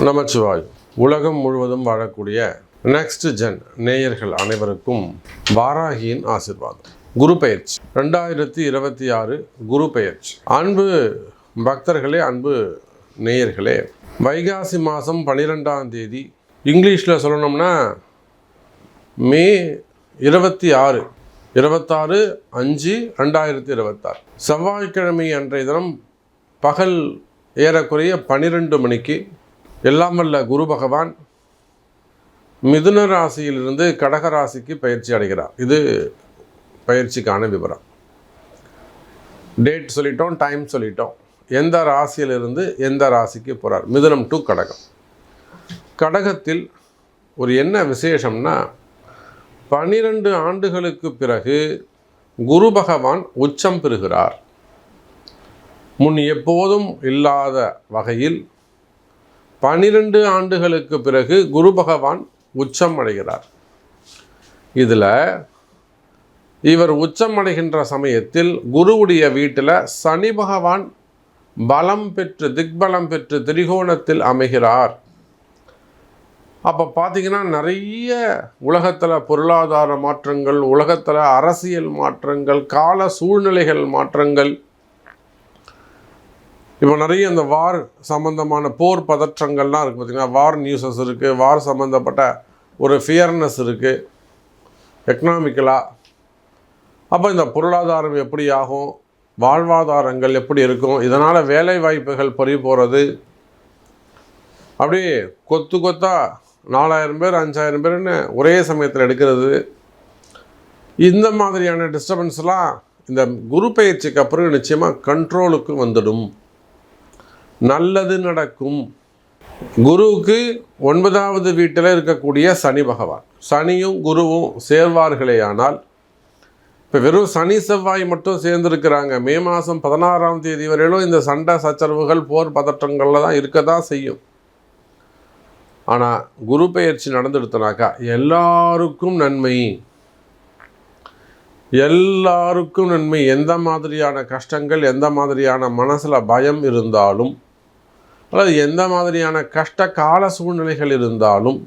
நமச்சிவாய். உலகம் முழுவதும் வாழக்கூடிய நெக்ஸ்ட் ஜென் நேயர்கள் அனைவருக்கும் வாராகியின் ஆசீர்வாதம். குரு பெயர்ச்சி 2026 குரு பெயர்ச்சி. அன்பு பக்தர்களே, அன்பு நேயர்களே, வைகாசி மாதம் 12ஆம் தேதி, இங்கிலீஷில் சொல்லணும்னா மே 26/5/2026 செவ்வாய்க்கிழமை அன்றைய தினம் பகல் ஏறக்குறைய 12 மணிக்கு எல்லாம் வல்ல குரு பகவான் மிதுன ராசியிலிருந்து கடக ராசிக்கு பயிற்சி அடைகிறார். இது பயிற்சிக்கான விவரம். டேட் சொல்லிட்டோம், டைம் சொல்லிட்டோம். எந்த ராசியிலிருந்து எந்த ராசிக்கு போகிறார்? மிதுனம் டு கடகம். கடகத்தில் ஒரு என்ன விசேஷம்னா, 12 ஆண்டுகளுக்கு பிறகு குரு பகவான் உச்சம் பெறுகிறார். முன் எப்போதும் இல்லாத வகையில் 12 ஆண்டுகளுக்கு பிறகு குரு பகவான் உச்சம் அடைகிறார். இதில் இவர் உச்சம் அடைகின்ற சமயத்தில் குருவுடைய வீட்டில் சனி பகவான் பலம் பெற்று திக்பலம் பெற்று திரிகோணத்தில் அமைகிறார். அப்போ பார்த்தீங்கன்னா நிறைய உலகத்தில் பொருளாதார மாற்றங்கள், உலகத்தில் அரசியல் மாற்றங்கள், கால சூழ்நிலைகள் மாற்றங்கள், இப்போ நிறைய இந்த வார் சம்மந்தமான போர் பதற்றங்கள்லாம் இருக்குது. பார்த்திங்கன்னா வார் நியூஸஸ் இருக்குது, வார் சம்மந்தப்பட்ட ஒரு ஃபியர்னஸ் இருக்குது எக்கனாமிக்கலாக. அப்போ இந்த பொருளாதாரம் எப்படி ஆகும், வாழ்வாதாரங்கள் எப்படி இருக்கும், இதனால் வேலை வாய்ப்புகள் பறி போகிறது, அப்படியே கொத்து கொத்தாக 4000 பேர் 5000 பேர்னு ஒரே சமயத்தில் எடுக்கிறது, இந்த மாதிரியான டிஸ்டர்பன்ஸ்லாம் இந்த குரு பயிற்சிக்கு அப்புறம் நிச்சயமாக கண்ட்ரோலுக்கு வந்துடும். நல்லது நடக்கும். குருவுக்கு 9வது வீட்டில் இருக்கக்கூடிய சனி பகவான், சனியும் குருவும் சேர்வார்களே ஆனால், இப்போ வெறும் சனி செவ்வாய் மட்டும் சேர்ந்துருக்கிறாங்க. மே மாதம் 16ஆம் தேதி வரையிலும் இந்த சண்டை சச்சரவுகள் போர் பதற்றங்களில் தான் இருக்க தான் செய்யும். ஆனால் குரு பெயர்ச்சி நடந்துடுத்தனாக்கா எல்லாருக்கும் நன்மை, எல்லாருக்கும் நன்மை. எந்த மாதிரியான கஷ்டங்கள், எந்த மாதிரியான மனசில் பயம் இருந்தாலும், அல்லது எந்த மாதிரியான கஷ்ட கால சூழ்நிலைகள் இருந்தாலும்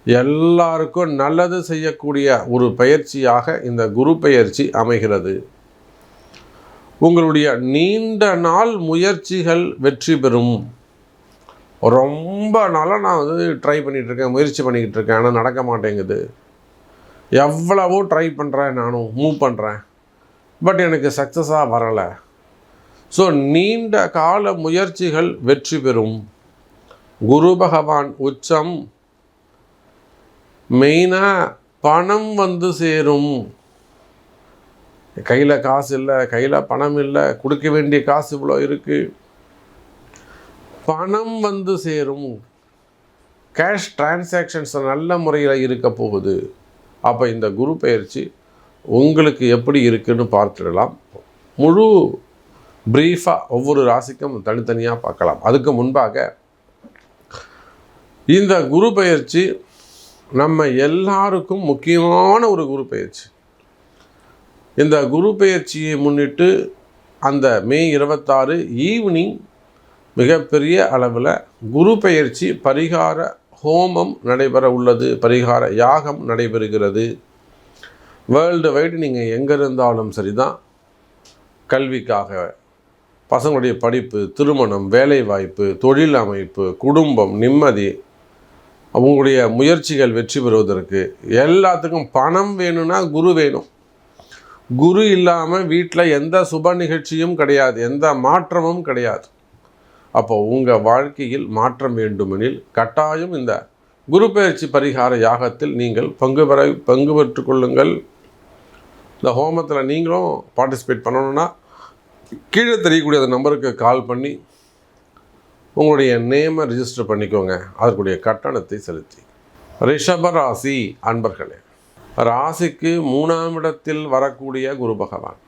எல்லாருக்கும் நல்லது செய்யக்கூடிய ஒரு பயிற்சியாக இந்த குரு பெயர்ச்சி அமைகிறது. உங்களுடைய நீண்ட நாள் முயற்சிகள் வெற்றி பெறும். ரொம்ப நாளாக நான் ட்ரை பண்ணிகிட்ருக்கேன், முயற்சி பண்ணிக்கிட்டு இருக்கேன், ஆனால் நடக்க மாட்டேங்குது. எவ்வளவோ ட்ரை பண்ணுறேன், நானும் மூவ் பண்ணுறேன், பட் எனக்கு சக்ஸஸாக வரலை. ஸோ நீண்ட கால முயற்சிகள் வெற்றி பெறும். குரு பகவான் உச்சம். மெயினாக பணம் வந்து சேரும். கையில் காசு இல்லை, கையில் பணம் இல்லை, கொடுக்க வேண்டிய காசு இவ்வளோ இருக்குது, பணம் வந்து சேரும். கேஷ் டிரான்சாக்ஷன்ஸ் நல்ல முறையில் இருக்க போகுது. அப்போ இந்த குரு பெயர்ச்சி உங்களுக்கு எப்படி இருக்குன்னு பார்த்துடலாம். முழு பிரீஃபாக ஒவ்வொரு ராசிக்கும் தனித்தனியாக பார்க்கலாம். அதுக்கு முன்பாக இந்த குரு பெயர்ச்சி நம்ம எல்லாருக்கும் முக்கியமான ஒரு குரு பெயர்ச்சி. இந்த குரு பெயர்ச்சியை முன்னிட்டு அந்த மே 26 ஈவினிங் மிகப்பெரிய அளவில் குரு பெயர்ச்சி பரிகார ஹோமம் நடைபெற உள்ளது, பரிகார யாகம் நடைபெறுகிறது. வேர்ல்டு வைடு நீங்கள் எங்கே இருந்தாலும் சரிதான், கல்விக்காக, பசங்களுடைய படிப்பு, திருமணம், வேலைவாய்ப்பு, தொழில் அமைப்பு, குடும்பம், நிம்மதி, அவங்களுடைய முயற்சிகள் வெற்றி பெறுவதற்கு எல்லாத்துக்கும் பணம் வேணும்னா குரு வேணும். குரு இல்லாமல் வீட்டில் எந்த சுப நிகழ்ச்சியும் கிடையாது, எந்த மாற்றமும் கிடையாது. அப்போ உங்கள் வாழ்க்கையில் மாற்றம் வேண்டுமெனில் கட்டாயம் இந்த குரு பெயர்ச்சி பரிகார யாகத்தில் நீங்கள் பங்கு பெற்று கொள்ளுங்கள். இந்த ஹோமத்தில் நீங்களும் பார்ட்டிசிபேட் பண்ணணுன்னா கீழே தெரியக்கூடிய அந்த நம்பருக்கு கால் பண்ணி உங்களுடைய நேமை ரிஜிஸ்டர் பண்ணிக்கோங்க. அதற்குரிய கட்டணத்தை செலுத்தி. ரிஷபராசி அன்பர்களே, ராசிக்கு 3ஆம் இடத்தில் வரக்கூடிய குரு பகவான்.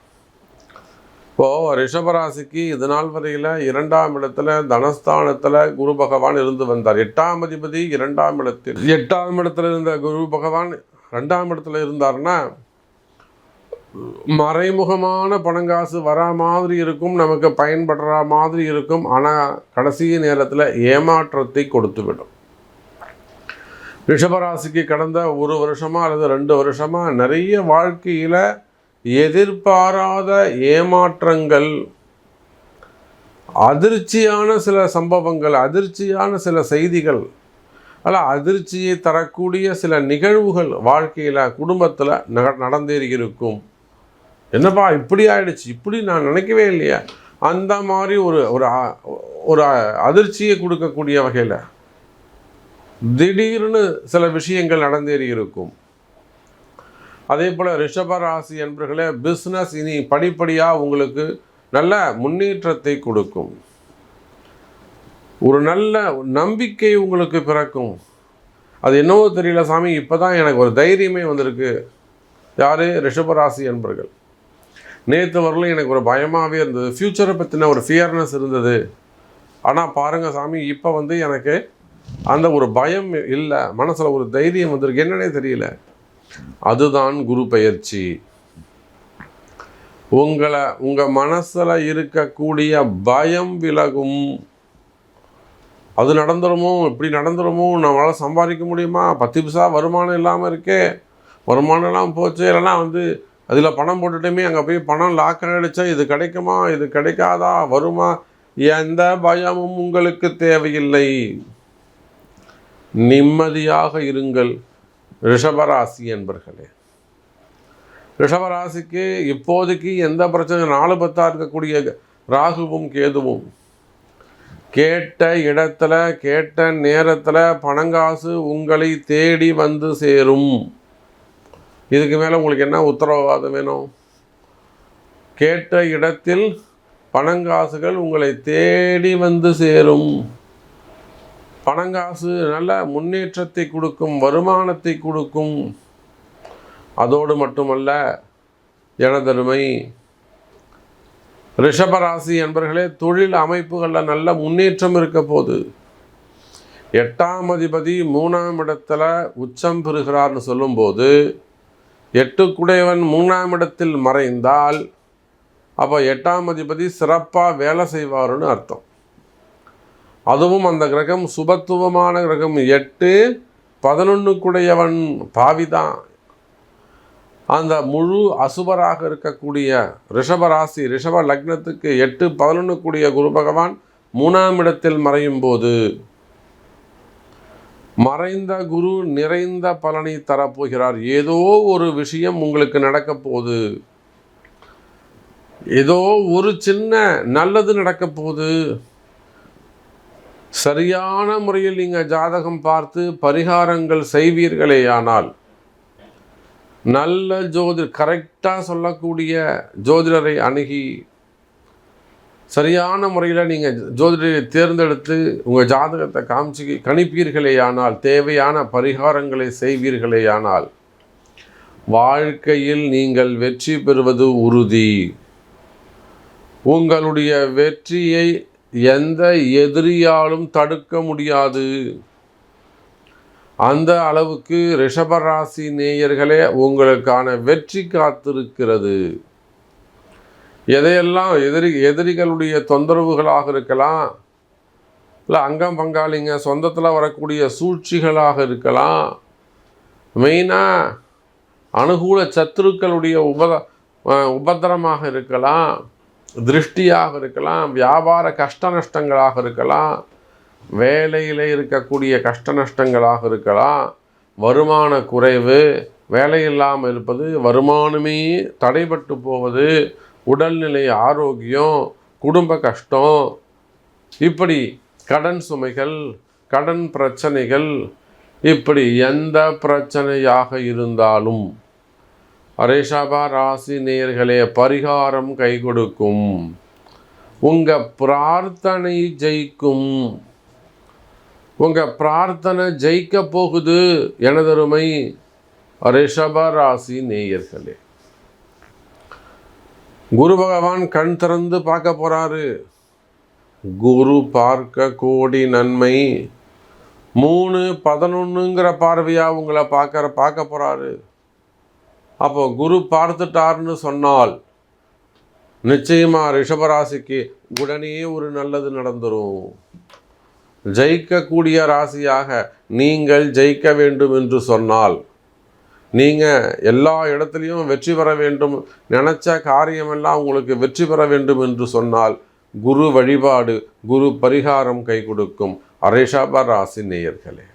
இப்போது ரிஷபராசிக்கு இது நாள் வரையில் 2ஆம் இடத்துல தனஸ்தானத்தில் குரு பகவான் இருந்து வந்தார். 8ஆம் அதிபதி 2ஆம் இடத்தில், 8ஆம் இடத்துல இருந்த குரு பகவான் 2ஆம் இடத்துல இருந்தார்னா மறைமுகமான பணங்காசு வரா மாதிரி இருக்கும், நமக்கு பயன்படுற மாதிரி இருக்கும். ஆனால் கடைசி நேரத்தில் ஏமாற்றத்தை கொடுத்துவிடும். ரிஷபராசிக்கு கடந்த 1 வருஷமா அல்லது 2 வருஷமா நிறைய வாழ்க்கையில் எதிர்பாராத ஏமாற்றங்கள், அதிர்ச்சியான சில சம்பவங்கள், அதிர்ச்சியான சில செய்திகள், அல்ல அதிர்ச்சியை தரக்கூடிய சில நிகழ்வுகள் வாழ்க்கையில் குடும்பத்தில் நடந்தேறி இருக்கும். என்னப்பா இப்படி ஆயிடுச்சு, இப்படி நான் நினைக்கவே இல்லையா, அந்த மாதிரி ஒரு அதிர்ச்சியை கொடுக்கக்கூடிய வகையில் திடீர்னு சில விஷயங்கள் நடந்தேறி இருக்கும். அதே போல் ரிஷபராசி என்பர்களே, பிஸ்னஸ் இனி படிப்படியாக உங்களுக்கு நல்ல முன்னேற்றத்தை கொடுக்கும். ஒரு நல்ல நம்பிக்கை உங்களுக்கு பிறக்கும். அது என்னவோ தெரியல சாமி, இப்போ தான் எனக்கு ஒரு தைரியமே வந்திருக்கு. யார்? ரிஷபராசி என்பர்கள். நேற்று வரலும் எனக்கு ஒரு பயமாகவே இருந்தது, ஃப்யூச்சரை பற்றின ஒரு ஃபியர்னஸ் இருந்தது. ஆனால் பாருங்கள் சாமி, இப்போ எனக்கு அந்த ஒரு பயம் இல்லை, மனசில் ஒரு தைரியம் வந்திருக்கு. என்னன்னே தெரியல. அதுதான் குரு பெயர்ச்சி. உங்கள் மனசில் இருக்கக்கூடிய பயம் விலகும். அது நடந்துருமோ, இப்படி நடந்துருமோ, நம்மளால் சம்பாதிக்க முடியுமா, 10 பைசா வருமானம் இல்லாமல் இருக்கே, வருமானம் இல்லாமல் போச்சு, இல்லைனா அதில் பணம் போட்டுட்டுமே அங்கே போய் பணம் லாக் ஆகிடுச்சா, இது கிடைக்குமா, இது கிடைக்காதா, வருமா, எந்த பயமும் உங்களுக்கு தேவையில்லை. நிம்மதியாக இருங்கள் ரிஷபராசி என்பர்களே. ரிஷபராசிக்கு இப்போதைக்கு எந்த பிரச்சனை, 4-10 இருக்கக்கூடிய ராகுவும் கேதுவும் கேட்ட இடத்துல கேட்ட நேரத்தில் பணங்காசு உங்களை தேடி வந்து சேரும். இதுக்கு மேலே உங்களுக்கு என்ன உத்தரவாதம் வேணும்? கேட்ட இடத்தில் பணங்காசுகள் உங்களை தேடி வந்து சேரும். பணங்காசு நல்ல முன்னேற்றத்தை கொடுக்கும், வருமானத்தை கொடுக்கும். அதோடு மட்டுமல்ல எனதருமை ரிஷபராசி என்பர்களே, தொழில் அமைப்புகளில் நல்ல முன்னேற்றம் இருக்க போது. 8ஆம் அதிபதி 3ஆம் இடத்துல உச்சம் பெறுகிறார்னு சொல்லும்போது, 8 குடையவன் 3ஆம் இடத்தில் மறைந்தால் அப்போ 8ஆம் அதிபதி சிறப்பாக வேலை செய்வார்னு அர்த்தம். அதுவும் அந்த கிரகம் சுபத்துவமான கிரகம். 8 11 குடையவன் பாவிதான். அந்த முழு அசுபராக இருக்கக்கூடிய ரிஷபராசி, ரிஷப லக்னத்துக்கு 8 11 கூடிய குரு பகவான் 3ஆம் இடத்தில் மறையும் போது, மறைந்த குரு நிறைந்த பலனை தரப்போகிறார். ஏதோ ஒரு விஷயம் உங்களுக்கு நடக்க போகுது, ஏதோ ஒரு சின்ன நல்லது நடக்க போகுது. சரியான முறையில் நீங்கள் ஜாதகம் பார்த்து பரிகாரங்கள் செய்வீர்களேயானால், நல்ல கரெக்டாக சொல்லக்கூடிய ஜோதிடரை அணுகி சரியான முறையில் நீங்கள் ஜோதிடரை தேர்ந்தெடுத்து உங்கள் ஜாதகத்தை காமிச்சு கணிப்பீர்களேயானால், தேவையான பரிகாரங்களை செய்வீர்களேயானால், வாழ்க்கையில் நீங்கள் வெற்றி பெறுவது உறுதி. உங்களுடைய வெற்றியை எந்த எதிரியாலும் தடுக்க முடியாது. அந்த அளவுக்கு ரிஷபராசி நேயர்களே உங்களுக்கான வெற்றி காத்திருக்கிறது. எதையெல்லாம் எதிரிகளுடைய தொந்தரவுகளாக இருக்கலாம், இல்லை அங்கம் பங்காளிங்க சொந்தத்தில் வரக்கூடிய சூழ்ச்சிகளாக இருக்கலாம், மெயினாக அனுகூல சத்துருக்களுடைய உபத்திரமாக இருக்கலாம், திருஷ்டியாக இருக்கலாம், வியாபார கஷ்ட நஷ்டங்களாக இருக்கலாம், வேலையில் இருக்கக்கூடிய கஷ்ட நஷ்டங்களாக இருக்கலாம், வருமான குறைவு, வேலை இல்லாமல் இருப்பது, வருமானமே தடைபட்டு போவது, உடல்நிலை ஆரோக்கியம், குடும்ப கஷ்டம், இப்படி கடன் சுமைகள், கடன் பிரச்சனைகள், இப்படி எந்த பிரச்சனையாக இருந்தாலும் ரிஷப ராசி நேயர்களே பரிகாரம் கை கொடுக்கும். உங்கள் பிரார்த்தனை ஜெயிக்கும். உங்கள் பிரார்த்தனை ஜெயிக்க போகுது எனதருமை ரிஷப ராசி நேயர்களே. குரு பகவான் கண் திறந்து பார்க்க போகிறாரு. குரு பார்க்க கோடி நன்மை. 3 11ங்கிற பார்வையாக உங்களை பார்க்க போகிறாரு. அப்போ குரு பார்த்துட்டார்னு சொன்னால் நிச்சயமாக ரிஷபராசிக்கு உடனே ஒரு நல்லது நடந்துடும். ஜெயிக்கக்கூடிய ராசியாக நீங்கள் ஜெயிக்க வேண்டும் என்று சொன்னால், நீங்கள் எல்லா இடத்துலையும் வெற்றி பெற வேண்டும், நினச்ச காரியமெல்லாம் உங்களுக்கு வெற்றி பெற வேண்டும் என்று சொன்னால் குரு வழிபாடு, குரு பரிகாரம் கை கொடுக்கும். ரிஷப ராசி நேயர்களே.